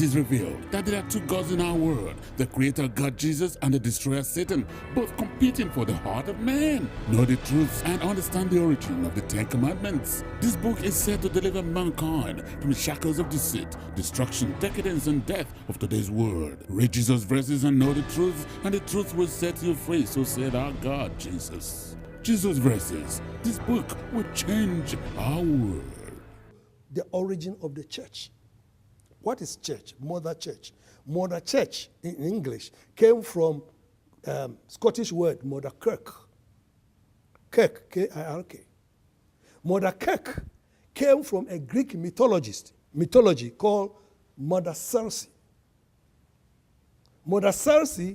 It is revealed that there are two gods in our world, the creator God Jesus and the destroyer Satan, both competing for the heart of man. Know the truths and understand the origin of the Ten Commandments. This book is said to deliver mankind from the shackles of deceit, destruction, decadence, and death of today's world. Read Jesus' verses and know the truth, and the truth will set you free, so said our God Jesus. Jesus' verses. This book will change our world. The origin of the church. What is church? Mother church. Mother church in English came from Scottish word mother kirk. Kirk, K-I-R-K. Mother kirk came from a Greek mythology called Mother Circe. Mother Circe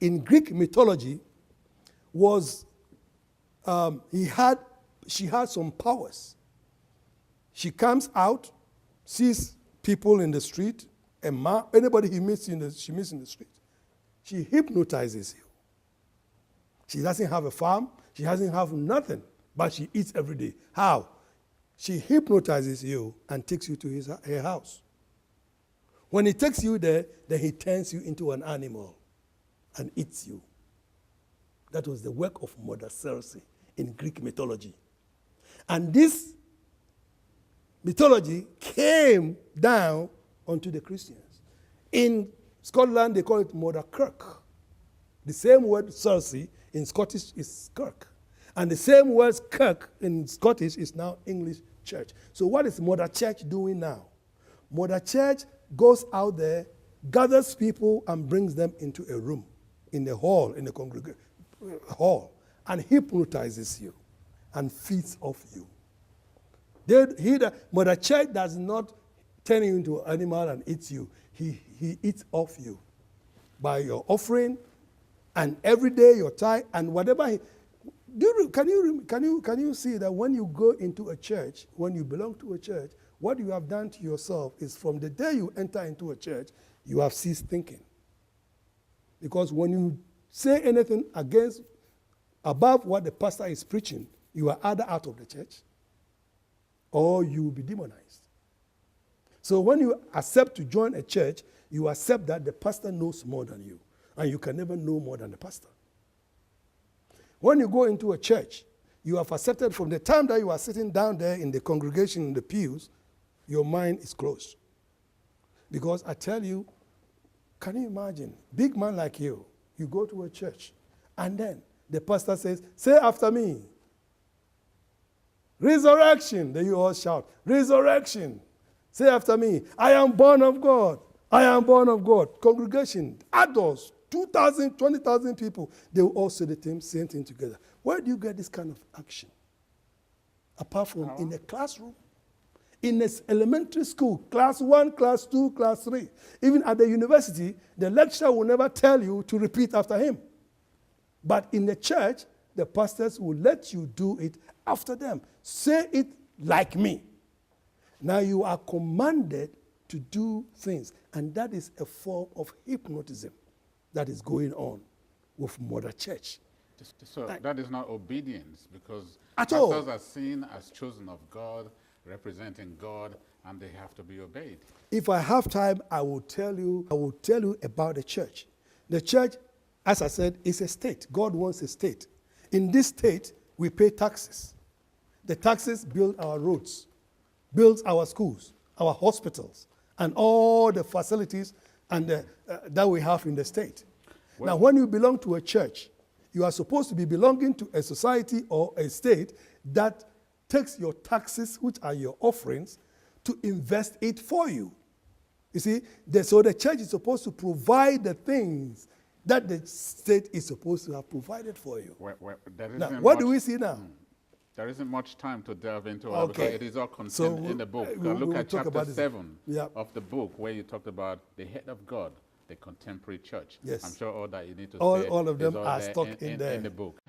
in Greek mythology was she had some powers. She comes out, sees people in the street, a man, anybody she meets in the street. She hypnotizes you. She doesn't have a farm, she doesn't have nothing, but she eats every day. How? She hypnotizes you and takes you to her house. When he takes you there, then he turns you into an animal and eats you. That was the work of Mother Circe in Greek mythology. And this mythology came down onto the Christians. In Scotland, they call it Mother Kirk. The same word Circe in Scottish is kirk. And the same word kirk in Scottish is now English church. So what is Mother Church doing now? Mother Church goes out there, gathers people and brings them into a room, in the hall, in the congregation hall, and hypnotizes you and feeds off you. Mother Church does not turn you into an animal and eats you. He eats off you by your offering and every day your tithe and whatever. Can you see that when you go into a church, when you belong to a church, what you have done to yourself is from the day you enter into a church, you have ceased thinking. Because when you say anything above what the pastor is preaching, you are either out of the church or you will be demonized. So when you accept to join a church, you accept that the pastor knows more than you, and you can never know more than the pastor. When you go into a church, you have accepted from the time that you are sitting down there in the congregation in the pews, your mind is closed. Because I tell you, can you imagine, big man like you go to a church, and then the pastor says, say after me, resurrection. Then you all shout, resurrection. Say after me, I am born of God. I am born of God. Congregation, adults, 2,000, 20,000 people, they will all say the same thing together. Where do you get this kind of action? Apart from in a classroom, in an elementary school, class 1, class 2, class 3. Even at the university, the lecturer will never tell you to repeat after him. But in the church, the pastors will let you do it after them. Say it like me. Now you are commanded to do things, and that is a form of hypnotism that is going on with Mother Church. So that is not obedience, because pastors are seen as chosen of God, representing God, and they have to be obeyed. If I have time, I will tell you about the church. The church, as I said, is a state. God wants a state. In this state, we pay taxes. The taxes build our roads, build our schools, our hospitals, and all the facilities that we have in the state. Well, now, when you belong to a church, you are supposed to be belonging to a society or a state that takes your taxes, which are your offerings, to invest it for you. You see, so the church is supposed to provide the things that the state is supposed to have provided for you. Now, what do we see now? There isn't much time to delve into all because it is all contained in the book. Look at chapter 7 of the book where you talked about the head of God, the contemporary church. Yes. I'm sure all that you need to say all of them are stuck in the book.